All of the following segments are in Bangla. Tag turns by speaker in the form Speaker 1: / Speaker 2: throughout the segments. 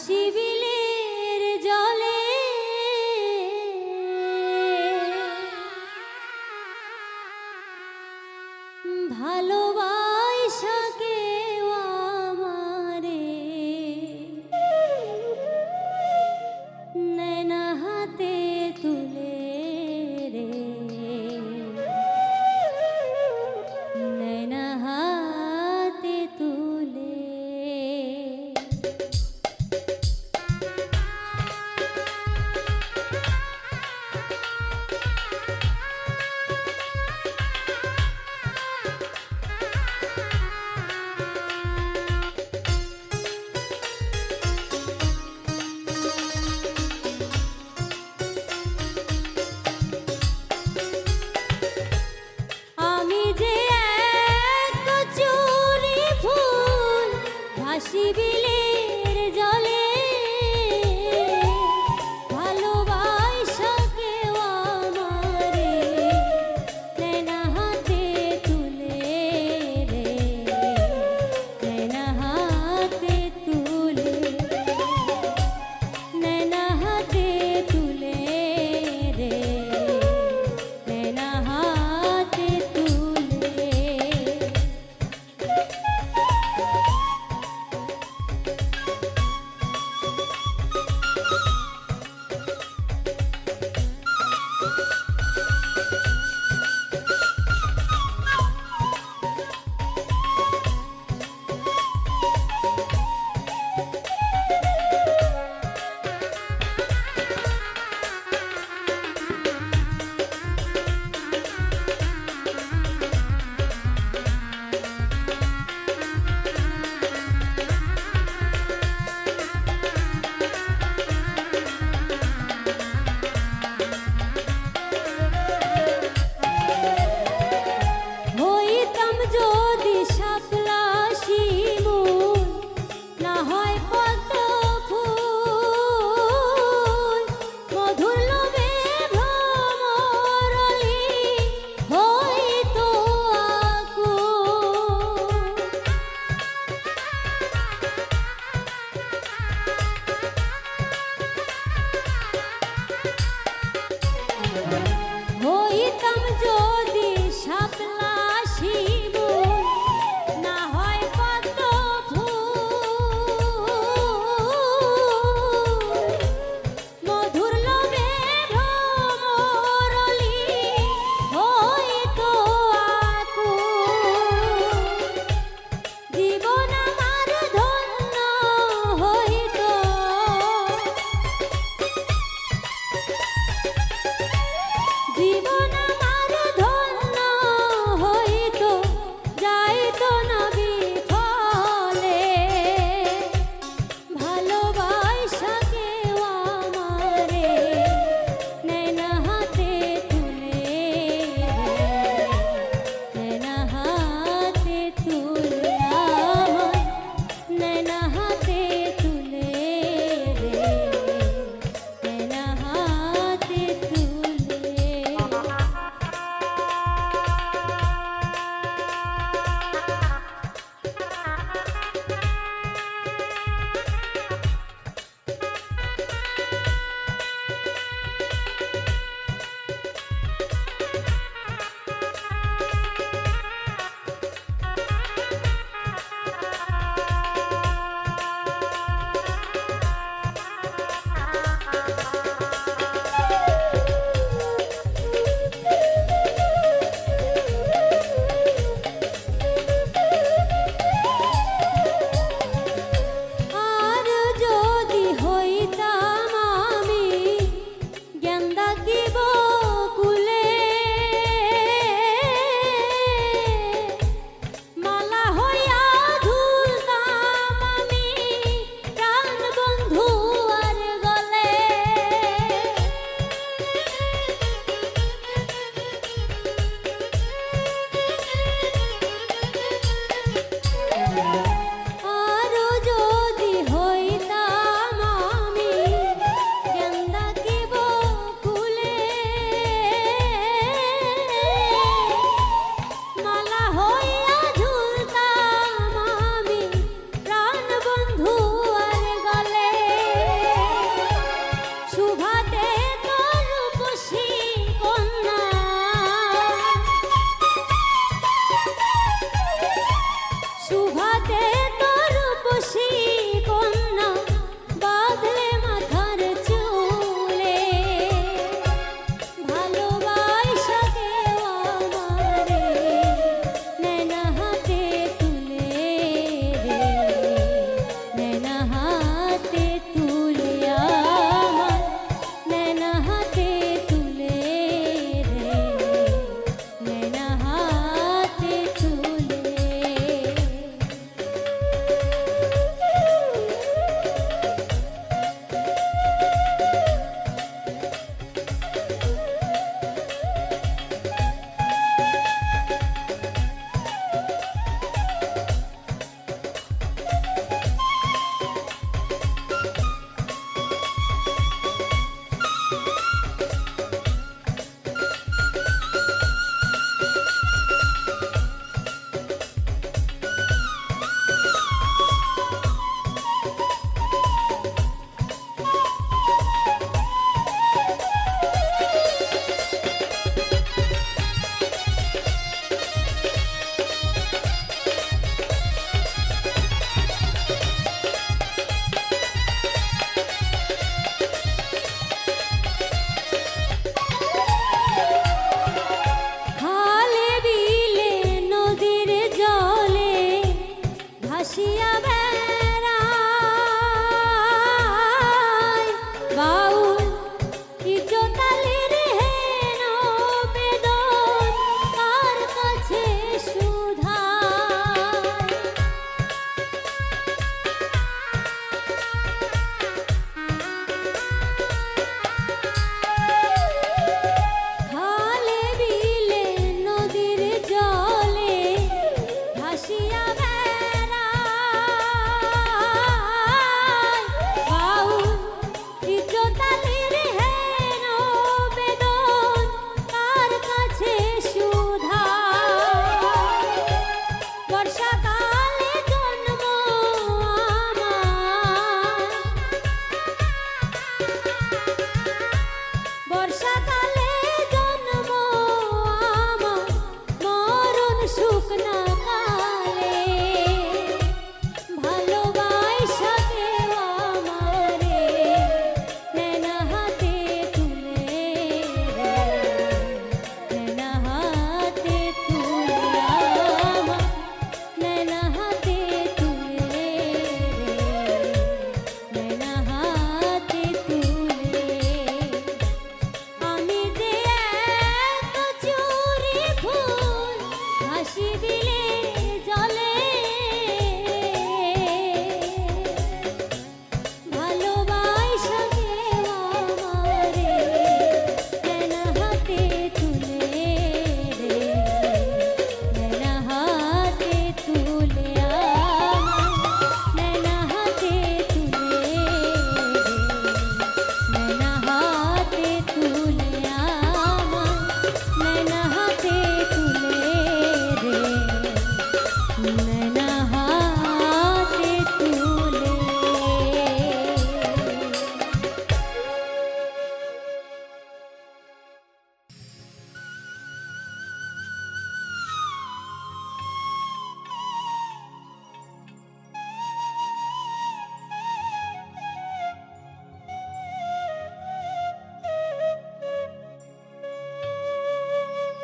Speaker 1: শিবিলের জলে ভালোবাসা কেউ আমারে নैना হাতে তুলে রে নैना হাতে তুলে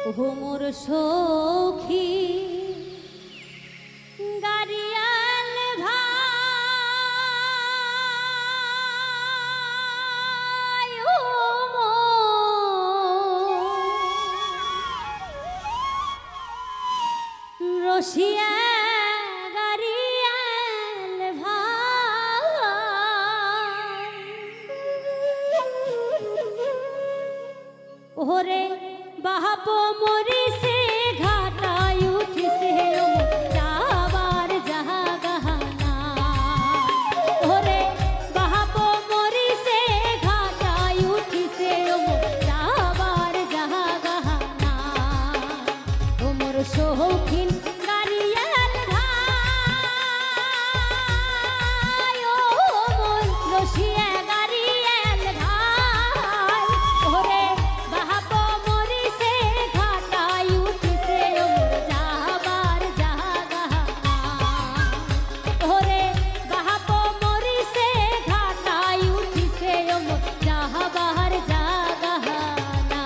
Speaker 1: ও মোর সখী গাড়িয়াল ভাই ও মোর রসিয়া গাড়িয়াল ভাই ওরে বাপ মরিছে ঘাটায় উঠিছে যাবার জাহাগানা ওরে বাপ মরিছে ঘাটায় উঠিছে যাবার জাহাগানা ও মোর শৌখিন গাড়িয়াল ভাই ও মোর রসিয়া গাড়িয়াল ভাই ওরে বাপ মরিছে ঘাটায় উঠিছে মোর যাবার জাহাগানা ওরে বাপ মরিছে ঘাটায় উঠিছে মোর যাবার জাহাগানা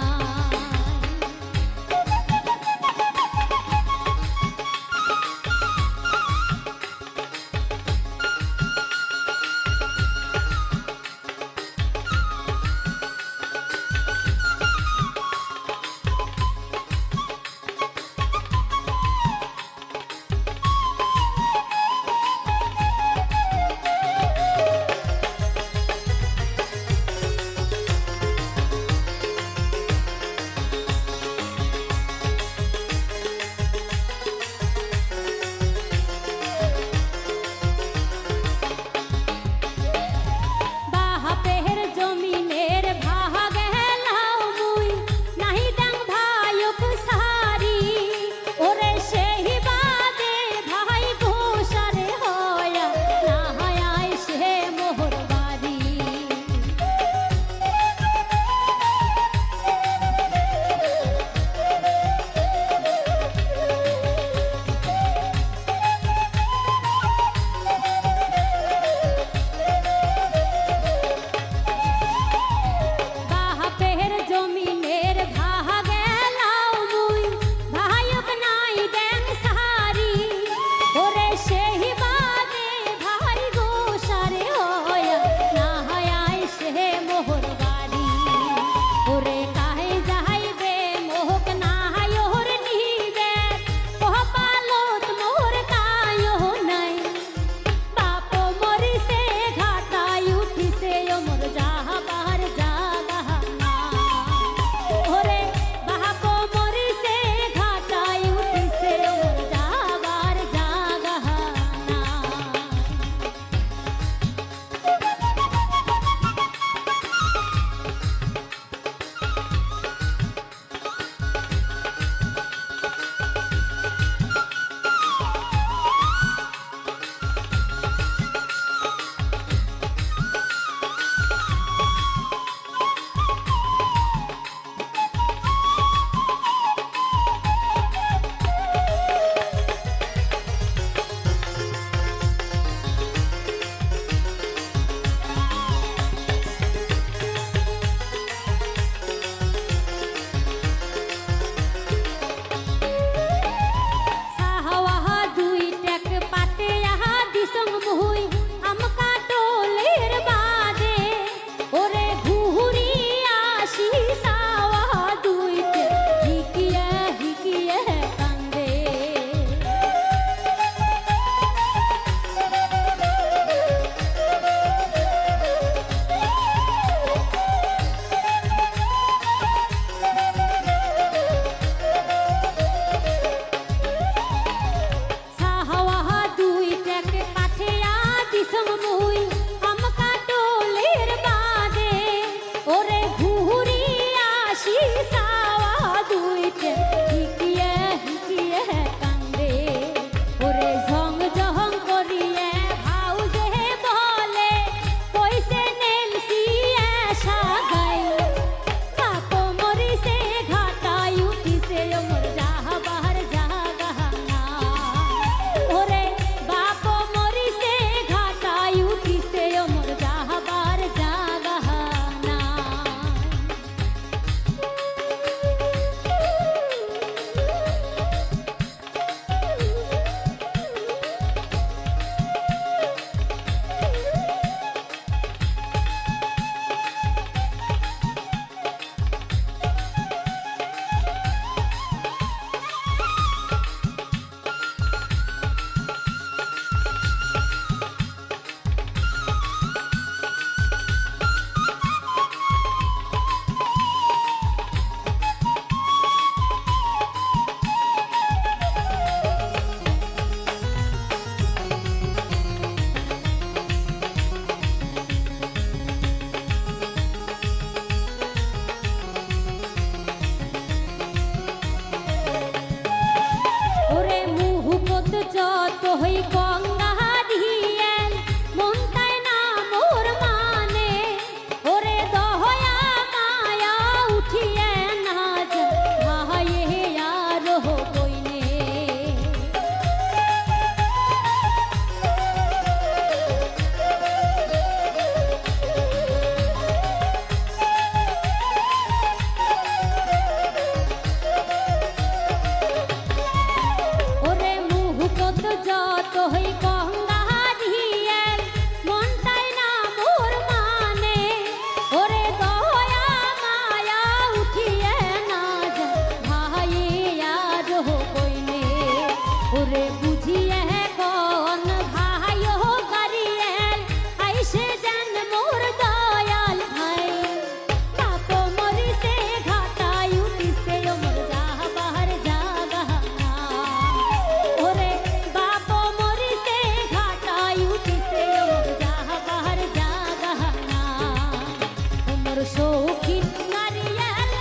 Speaker 1: মোর শৌখিন নারিয়েল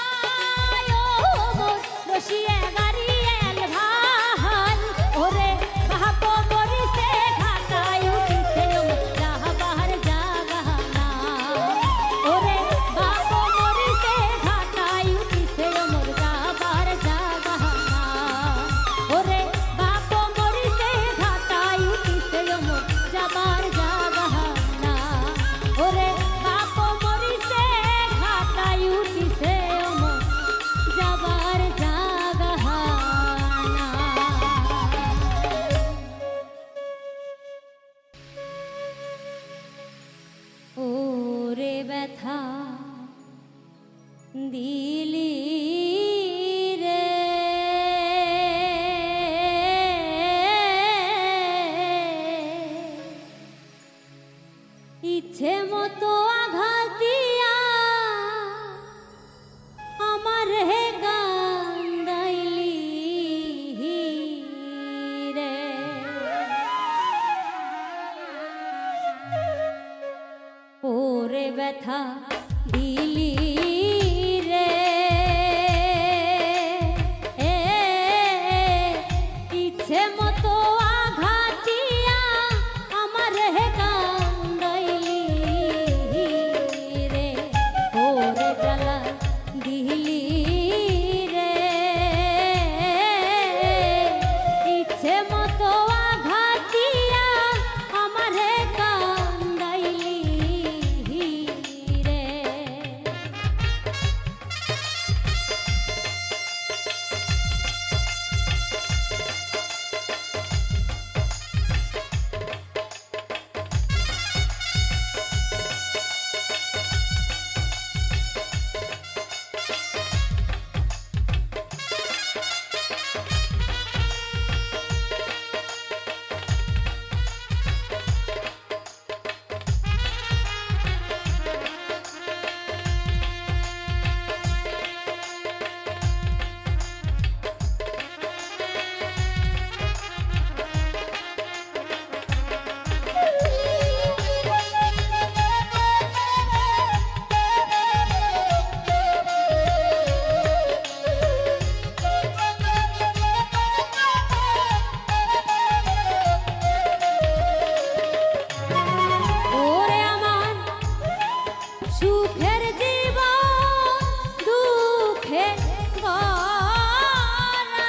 Speaker 1: ভাই ও মোর রসিয়া গারিয়েল ভাই ওরে বাপ মরিছে ঘাটায় উঠিছে যাবার জাগা না ওরে বাপ মরিছে ঘাটায় উঠিছে মোর যাবার জাগা না ওরে বাপ মরিছে ঘাটায় উঠিছে মোর যাবার জাগা না ওরে বাপ মরিছে ঘাটায় উঠিছে মোর যাবার জাগা না ওরে ব্যথা দিলি রে ইচ্ছে মতো আঘাত দিয়া আমার হে গান্ধাইলি রে ওরে ব্যথা দিলি রে ইচ্ছে মতো আঘাত দিয়া আমার হে কান্দাইলি রে ওরে জ্বালা দিলি রে ইচ্ছে মতো আঘাত দিয়া আমার হে কান্দাইলি রে ওরে আমার সুখের জীবন দুঃখে ভরা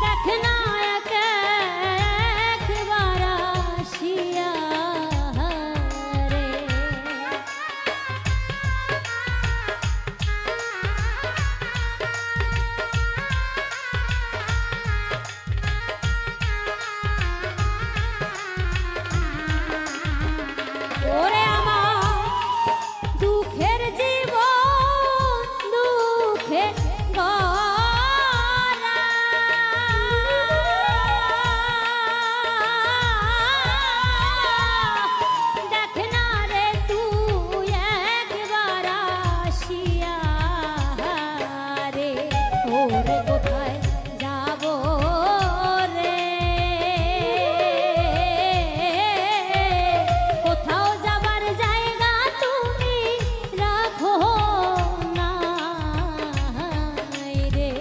Speaker 1: দেখ না একবার আসিয়া রে ওরে আমার দুঃখের জীবন দুঃখে ভরা দেখ না রে তুই একবার আসিয়া রে ওরে কোথায় যাব রে কোথাও যাবার জায়গা তুমি রাখো না রে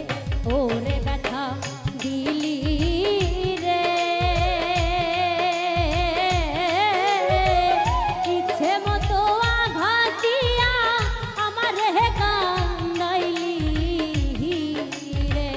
Speaker 1: ওরে ব্যথা দিলি রে ইচ্ছে মতো আঘাত দিয়া আমার হে কান্দাইলি রে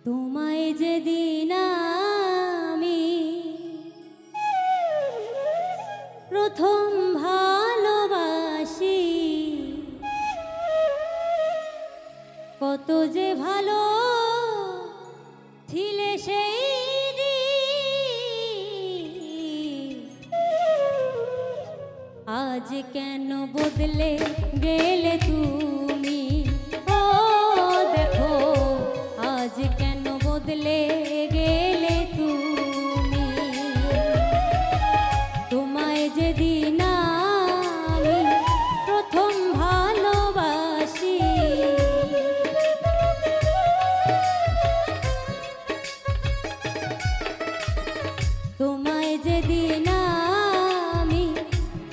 Speaker 1: তোমায় যেদিন আমি প্রথম ভালোবাসি, কত যে ভালো ছিলে সেই দিন, আজ কেন বদলে গেলে তুমি? ও দেখো আজ কেন বদলে গেলে তুমি? তোমায় যেদিন আমি প্রথম ভালোবাসি, তোমায় যেদিন আমি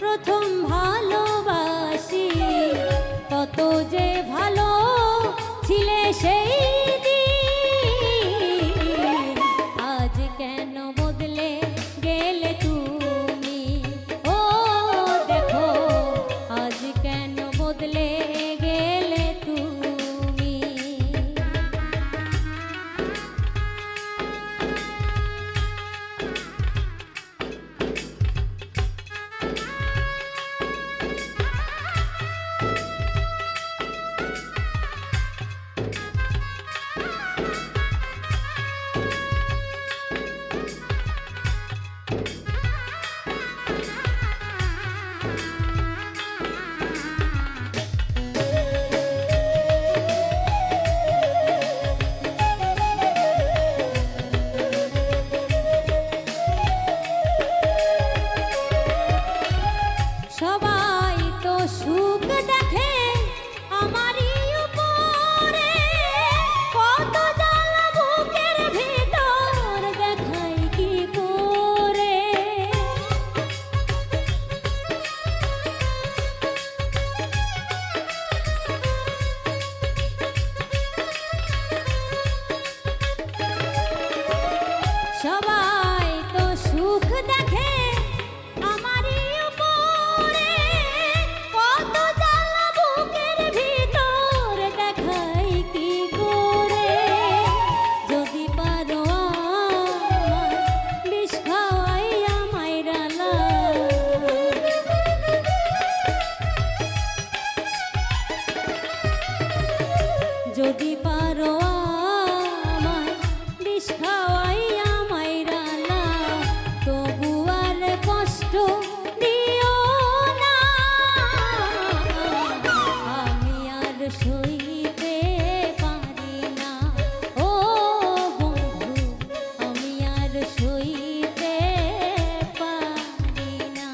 Speaker 1: প্রথম ভালোবাসি, কত যে ভালো ছিলে সেই দিন, আজ কেন বদলে গেলে তুমি? ও দেখো আজ কেন বদলে গেলে তুমি? সবাই তো সুখ দেখে আমারই উপরে, কত জ্বালা বুকের ভিতর দেখাই কি করে? সবাই তো সুখ দেখে আমারই উপরে, কত জ্বালা বুকের ভিতর দেখাই কি করে? যদি পারো আমার বিষ খাওয়াইয়া মাইরালা, যদি পারো আমার বিষ খাওয়াইয়া মাইরালা, তবু আর কষ্ট দিও না, আমি আর সইতে পারি না। ও বন্ধু আমি আর সইতে পারি না।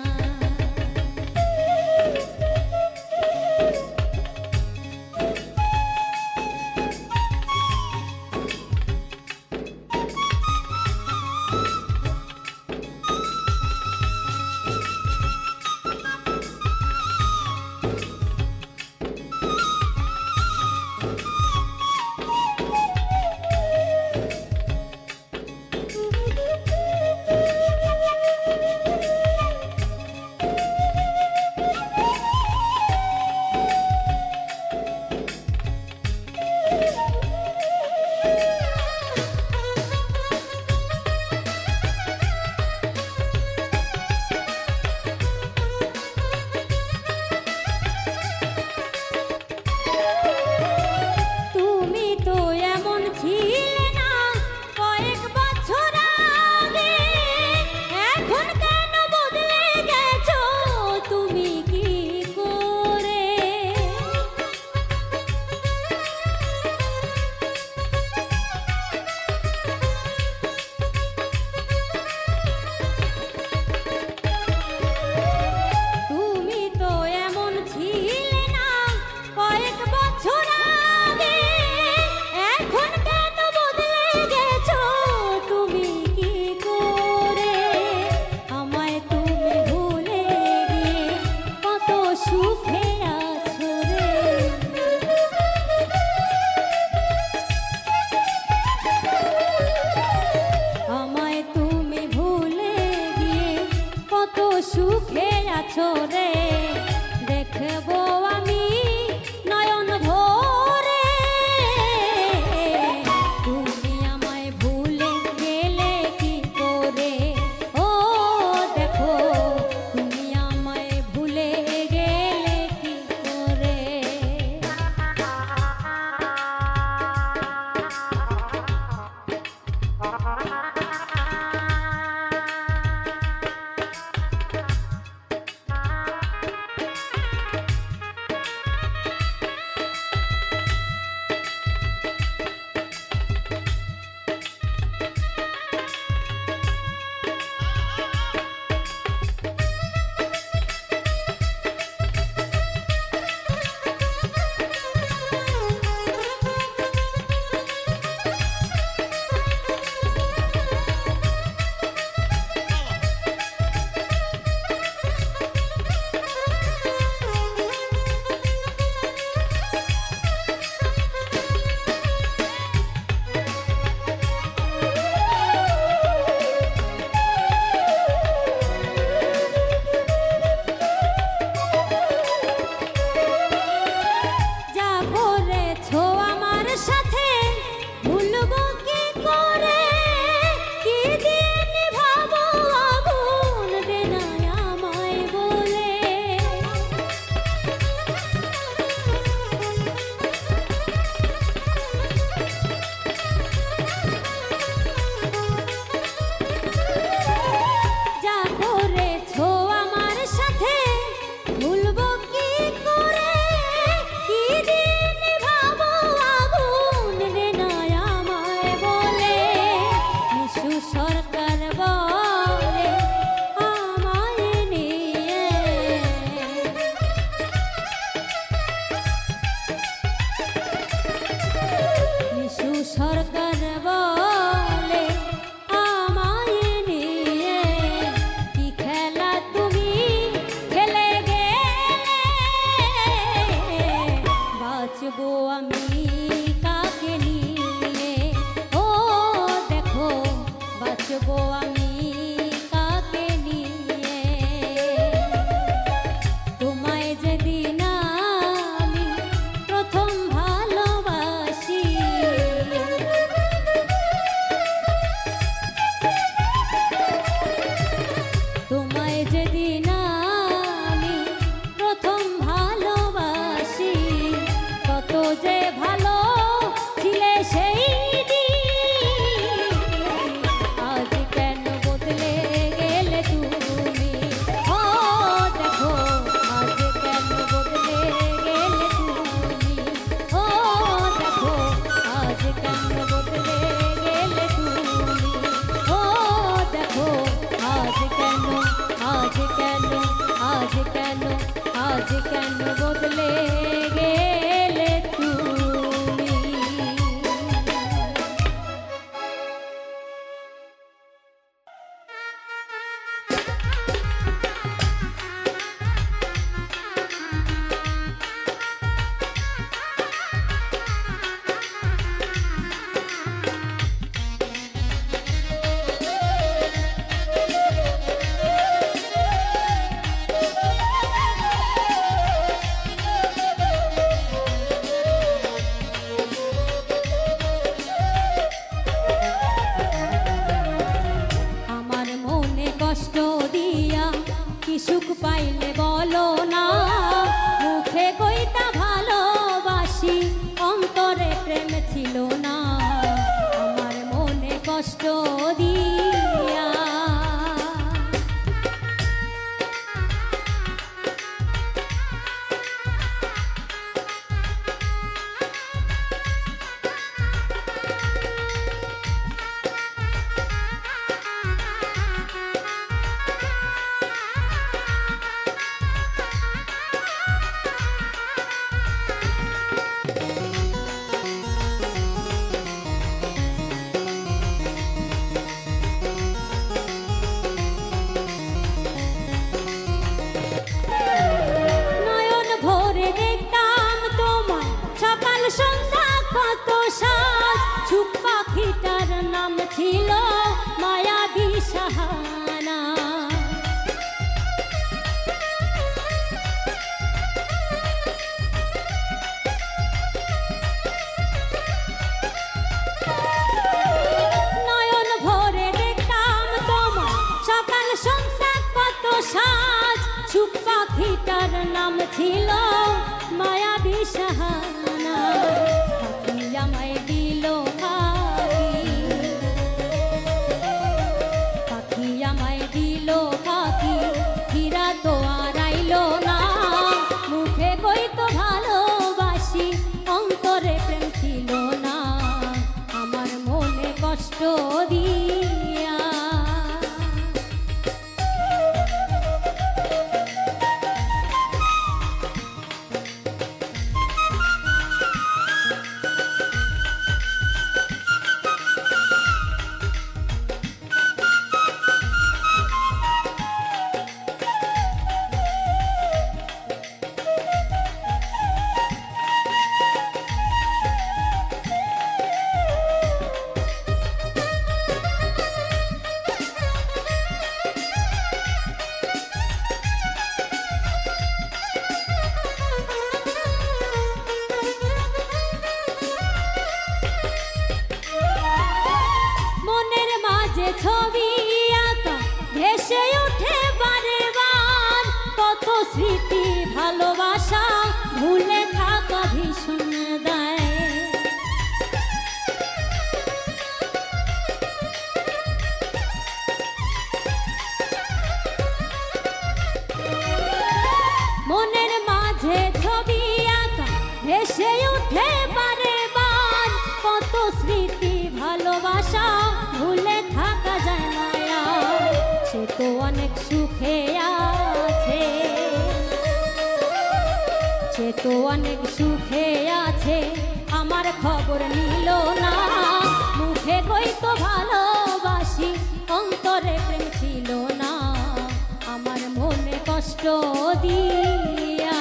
Speaker 1: কষ্ট দিয়া। সন্ধ্যা কত সাজ চুপ পাখিটার নাম ছিল মায়াবী সাহানা। নয়ন ভরে দেখতাম তোমার সকাল সন্ধ্যা কত সাজ চুপ পাখিটার নাম ছিল মায়াবী সাহানা। আমায় দিল পাখি আমায় দিল পাখি হীরা তো আর আইলো না। মুখে কইতো ভালোবাসি অন্তরে প্রেম ছিল না আমার মনে কষ্ট দিয়া। ছবি আঁকা ভেসে ওঠে বারে বার কত স্মৃতি ভালোবাসা ভুলে থাকা ভীষণ দেয়। মনের মাঝে ছবি আঁকা ভেসে ওঠে বারে বার কত স্মৃতি ভালোবাসা ভুলে থাকা যায় না। সে তো অনেক সুখে আছে, সে তো অনেক সুখে আছে আমার খবর নিল না। মুখে কইতো ভালোবাসি অন্তরে প্রেম ছিল না আমার মনে কষ্ট দিয়া।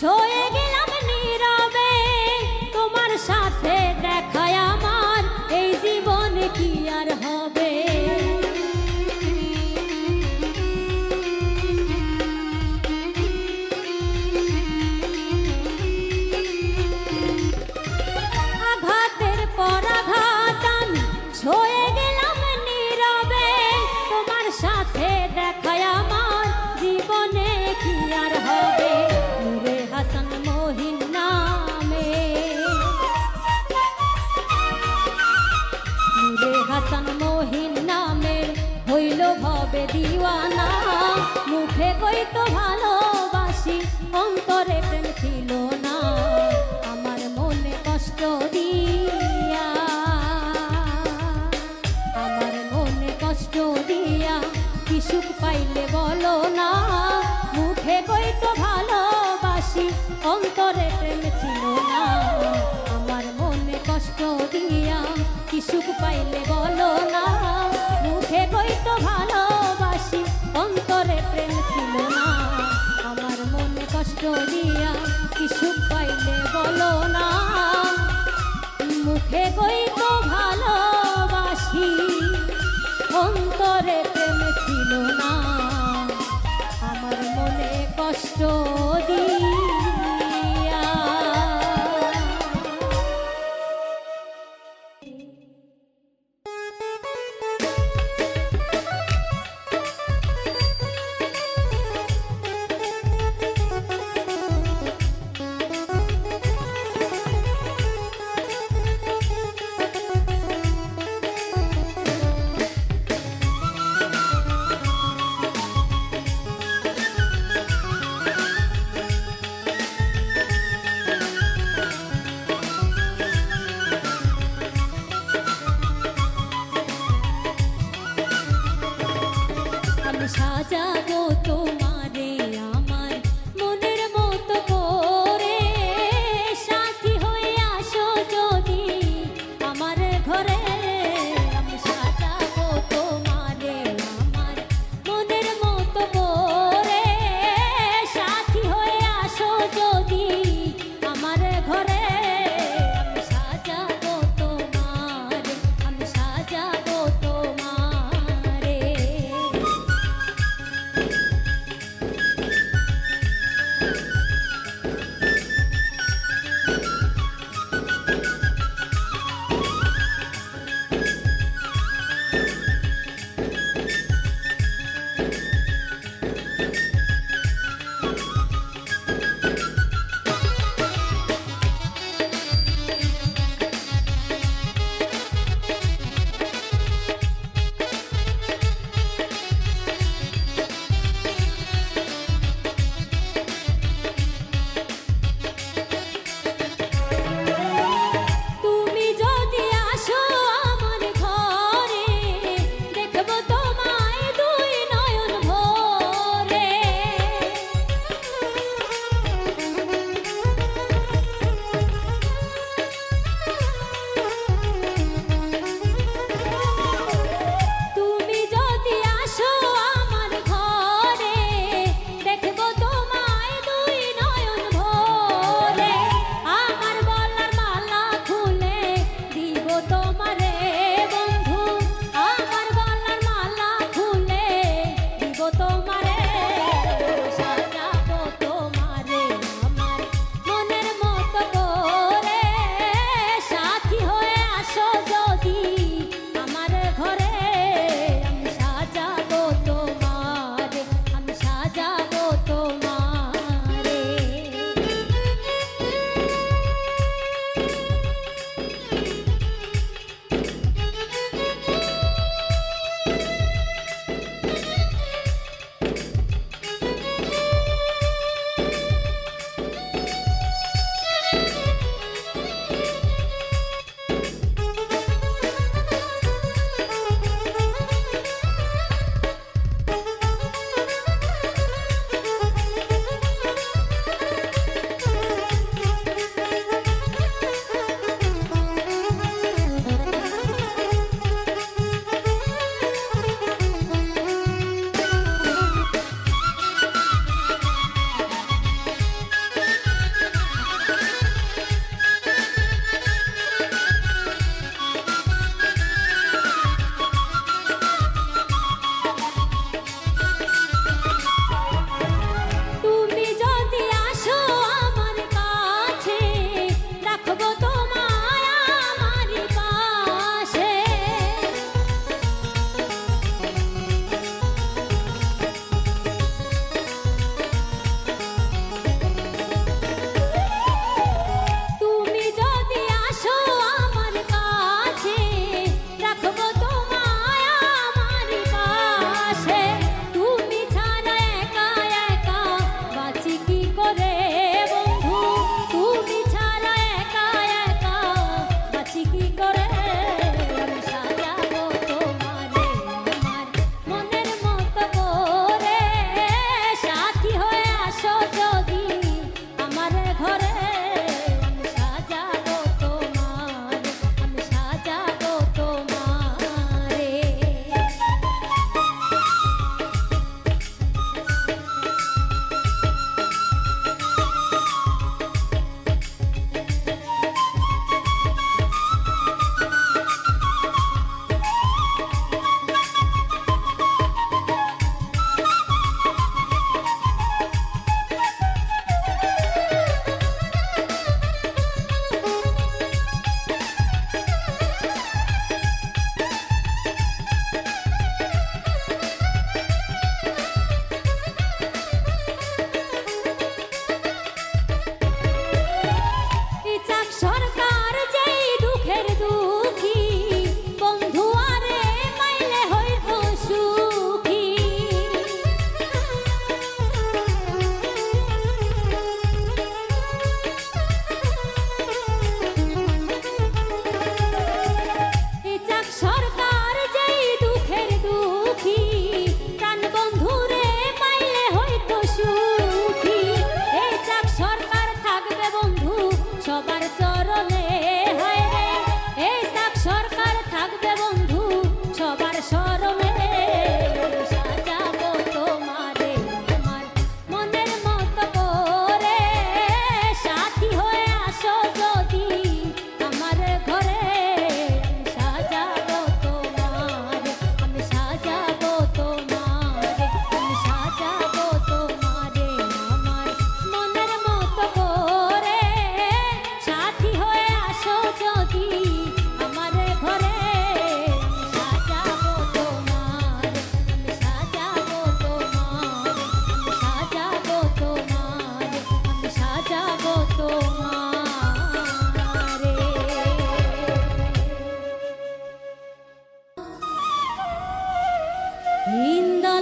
Speaker 1: ছয়ে গেলাম নীরবে তোমার সাথে দেখায় আমার এই জীবন কি আর হবে। আঘাতের পর আঘাত আমি ছয়ে গেলাম নীরবে তোমার সাথে দেখায় আমার জীবনে কি আর হবে। হাসান মহিন নামে নূরে হাসান মহিন নামে হইল ভবে দিওয়ানা। মুখে কইতো ভালোবাসি অন্তরে প্রেম ছিল না আমার মনে কষ্ট দিয়া। আমার মনে কষ্ট দিয়া কি সুখ পাইলে বলো না। মুখে কইতো ভালোবাসি অন্তরে প্রেম ছিল না আমার মনে কষ্ট দিয়া। কি সুখ পাইলে বলো না, মুখে কইতো ভালোবাসি অন্তরে প্রেম ছিল না। আমার মনে কষ্ট দিয়া কি সুখ পাইলে বলো না, মুখে কইতো ভালোবাসি অন্তরে প্রেম ছিল না। আমার মনে কষ্ট দিয়া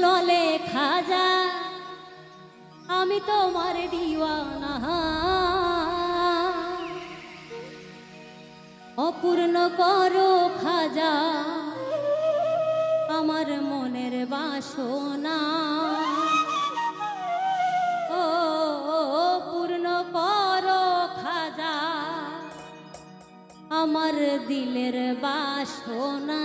Speaker 1: বলে খাজা আমি তোমার দিওয়ানা, অপূর্ণ করো খাজা আমার মনের বাসনা, ও পূর্ণ করো খাজা আমার দিলের বাসনা।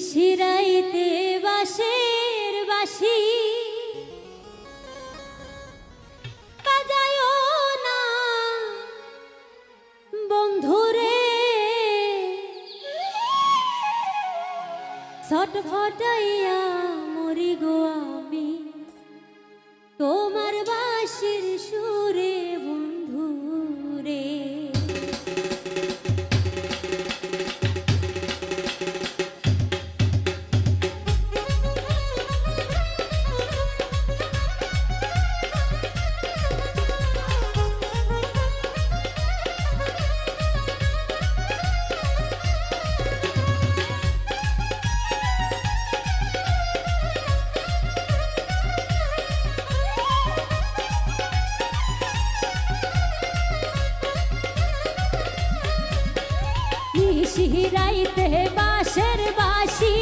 Speaker 1: নিশিরাইতে বাঁশের বাঁশি বাজায়ো না বন্ধুরে, ছটফটাইয়া মরি গো আমি তোমার বাঁশির সুরে বন্ধুরে। নিশিরাইতে বাঁশের বাঁশি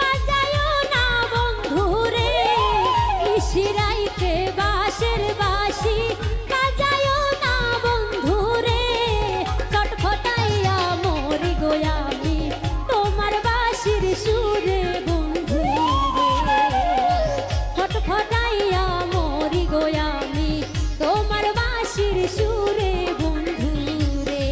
Speaker 1: বাজায়ো না বন্ধুরে, নিশিরাইতে বাঁশের বাঁশি বাজায়ো না বন্ধুরে, ছটফটাইয়া মরি গো আমি তোমার বাঁশির সুরে বন্ধুরে, ছটফটাইয়া মরি গো আমি তোমার বাঁশির সুরে বন্ধুরে।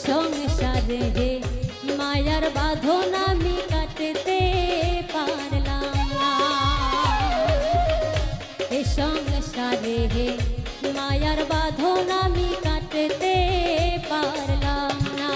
Speaker 1: সংসারে হে মায়ার বাঁধন আমি কাটতে পারলাম না। এ সংসারে হে মায়ার বাঁধন আমি কাটতে পারলাম না।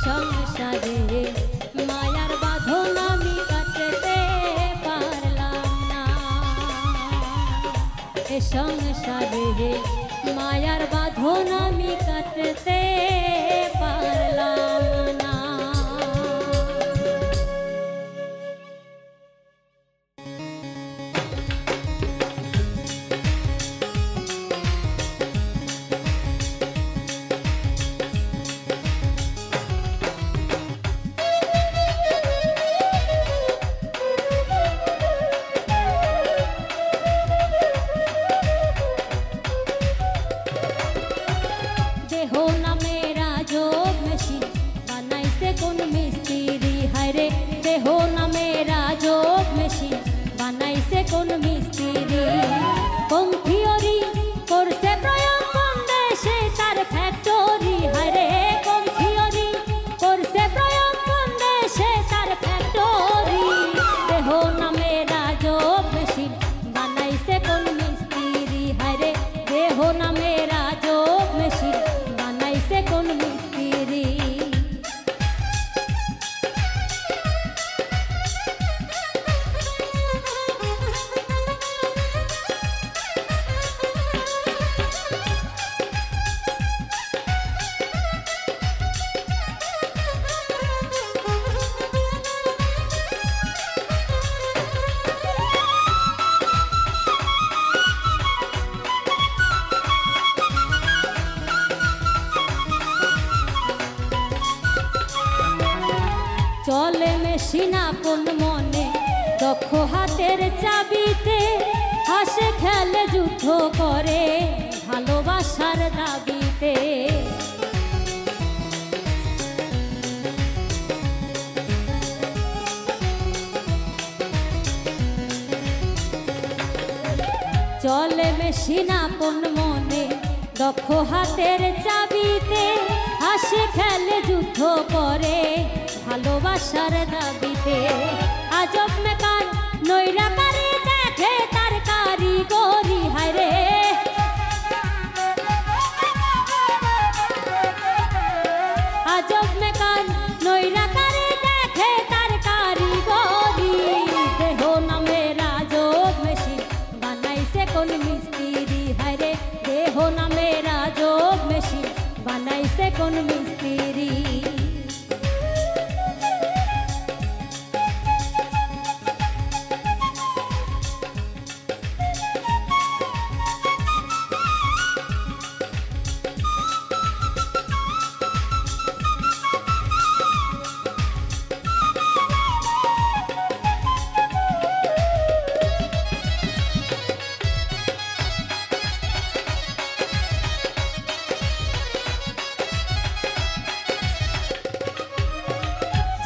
Speaker 1: সংসারে মায়ার বাঁধন আমি কাটতে পারলাম না, এ সংসারে মায়ার বাঁধন আমি কাটতে পারলাম না। দেহ নামের আজব মেশিন বানাইছে কোন মিস্ত্রি, হায়রে দেহ নামের আজব মেশিন বানাইছে কোন মিস্ত্রি। কোন থিওরি করছে প্রয়োগ কোন দেশে তার ফ্যাক্টরি, হায়রে কোন থিওরি করছে প্রয়োগ কোন দেশে তার ফ্যাক্টরি। দেহ নামের আজব মেশিন বানাইছে কোন মিস্ত্রি, হায়রে দেহ নামের আজব মেশিন বানাইছে কোন মিস্ত্রি। চলে মেশিন আপন মনে দক্ষ হাতের চাবিতে, হাসে খেলে যুদ্ধ করে ভালোবাসার দাবিতে। চলে মেশিন আপন মনে দক্ষ হাতের চাবিতে, হাসে খেলে যুদ্ধ করে ভালোবাসার দাবিতে। আজব মেকার নৈরাকারী দেখে তার কারিগরি, হায়রে আজব মেকার নৈরাকারী দেখে তার কারিগরি। দেহ নামের আজব মেশিন বানাইছে কোন মিস্ত্রি, হায়রে দেহ নামের আজব মেশিন বানাইছে কোন মিস্ত্রি।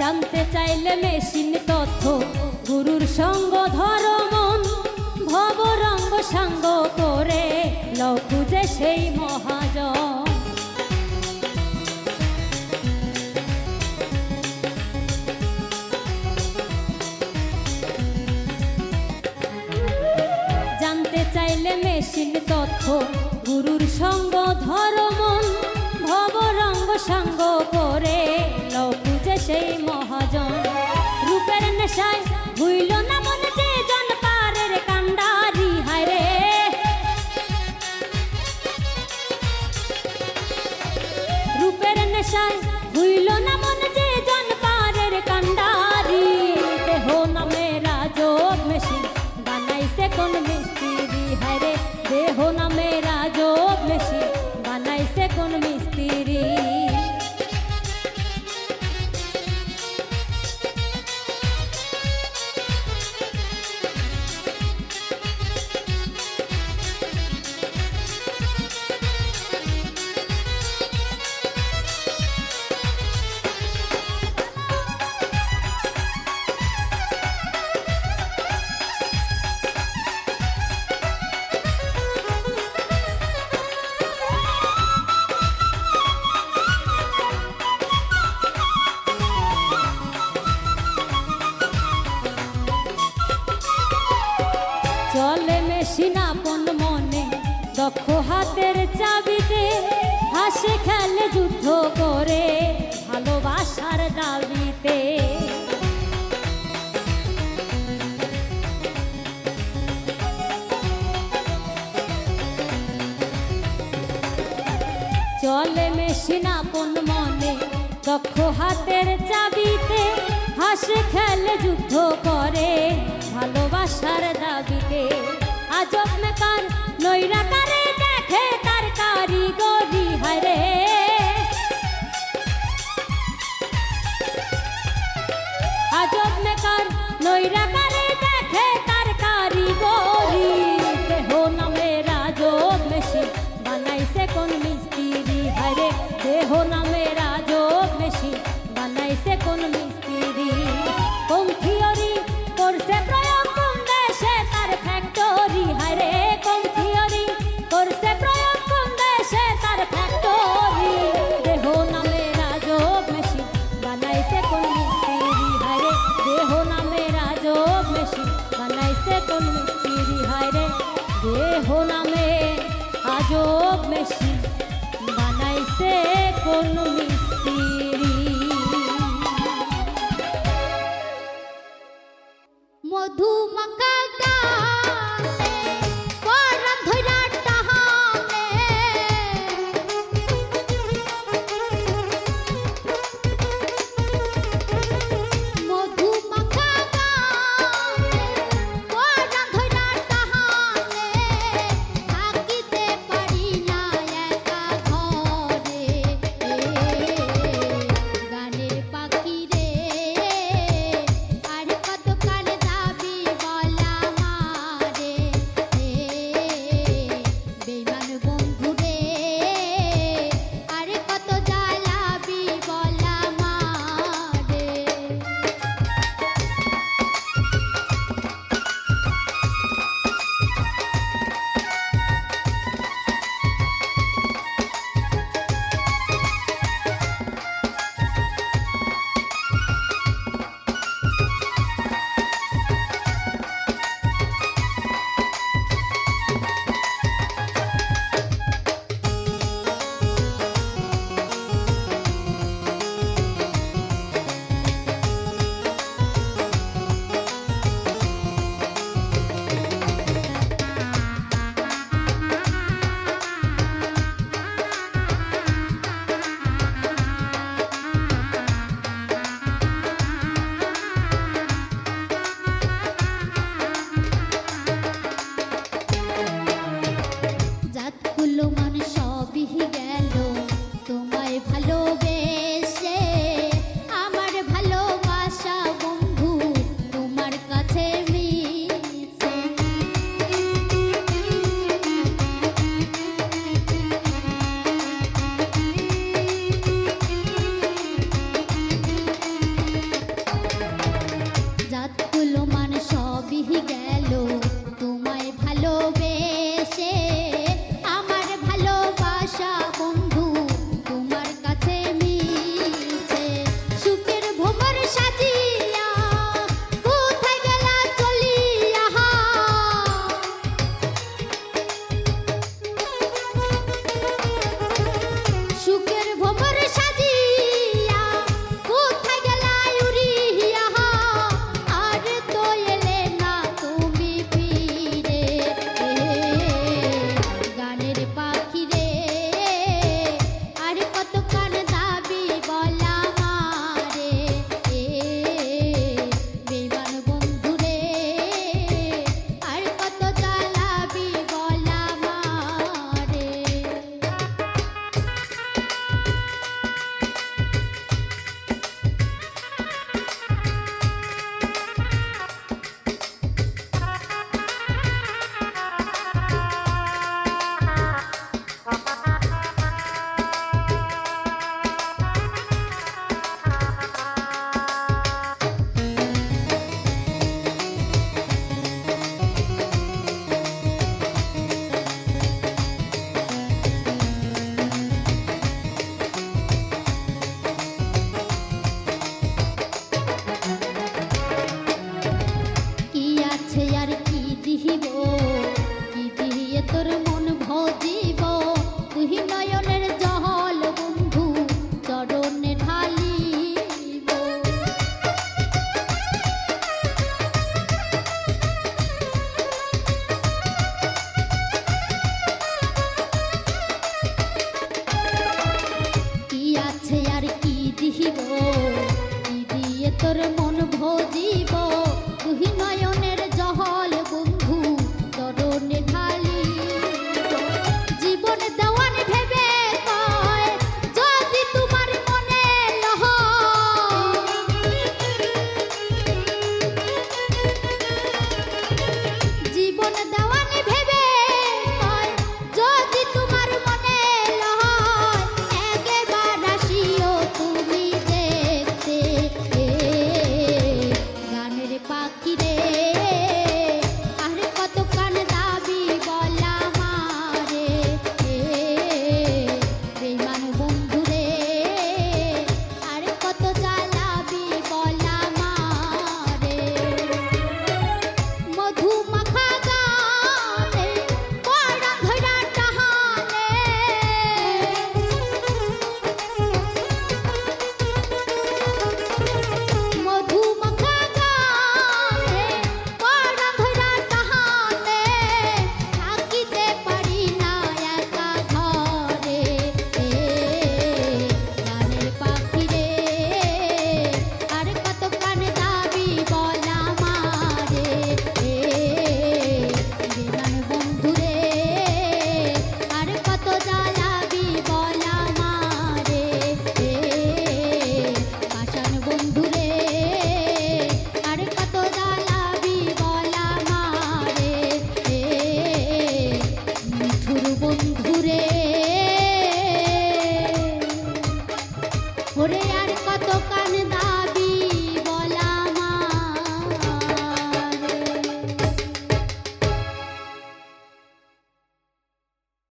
Speaker 1: জানতে চাইলে মেশিন তথ্য গুরুর সঙ্গ ধর মন, ভব রঙ্গ সাঙ্গ করে লও খুঁজে সেই মহাজন। জানতে চাইলে মেশিন তথ্য গুরুর সঙ্গ ধর মন, ভব রঙ্গ সাঙ্গ করে লও খুঁজে সেই মহাজন। রূপের নেশায় ভুইল না মনে যে জন পারের কান্ডারি, হায়রে রূপের নেশায় ভুইল না মনে যে জন পারের কান্ডারি। দেহ নামের আজব মেশিন বানাইছে কোন মিস্ত্রি, হায়রে দেহ নামের আজব মেশিন বানাইছে কোন মিস্ত্রি। চলে মেশিন আপন মনে দক্ষ হাতের চাবিতে, হাসে খেলে যুদ্ধ করে ভালোবাসা দাবিতে। চলে মেশিন আপন মনে দক্ষ হাতের চাবিতে, হাসে খেলে যুদ্ধ করে ভালোবাসার দাবিতে। আজব মেকার নৈরাকারে দেখে তার কারিগরি হায়রে, আজব মেকার নৈরাকারে দেখে তার কারিগরি। দেহ নামের আজব মেশিন বানাইছে কোন মিস্ত্রি হায়রে, দেহ নামের আজব মেশিন বানাইছে কোন মিস্ত্রি। কোন থিওরি করছে প্রয়োগ কোন দেশে তার ফ্যাক্টরি হায়রে, কোন থিওরি করছে প্রয়োগ কোন দেশে তার ফ্যাক্টরি। দেহ নামের আজব মেশিন বানাইছে কোন মিস্ত্রি হায়রে, দেহ নামের আজব মেশিন বানাইছে কোন মিস্ত্রি হায়রে, দেহ নামের আজব মেশিন বানাইছে কোন মিস্ত্রি।
Speaker 2: মধুমাখা গানে পরাণ ধইরা টাহানে, মধুমাখা গানে পরাণ ধইরা টাহানে, থাকিতে পারি না একা ঘরে। গানের পাখি রে আর কতকাল যাবি বলা তোর মন ভজিব দুহি নয়নের জহল বন্ধু চরণে ঢালি জীবন দেওয়ান ভেবে কয় যদি তোমার মনে লহ জীবন দেওয়ান ভেবে কয় যদি তোমার মনে লহ একবার আসিও তুমি দেখতে গানের পাখি রে আর কত কান দাবি বলা মারে বেমান বন্ধু রে আর কত জ্বালাবি বলা মারে মধু মাখা গানে পরাণ ধইরা টাহানে মধু মাখা গানে পরাণ ধইরা টাহানে থাকিতে পারি না একা ঘরে গানের পাখি রে আর কত কান দাবি বলা মারে বিমান বন্ধু রে আর কত জ্বালাবি বলা মারে পাষাণ বন্ধু রে আর কত জ্বালাবি বলা মারে মিঠুর বন্ধু রে ওরে আর কত কান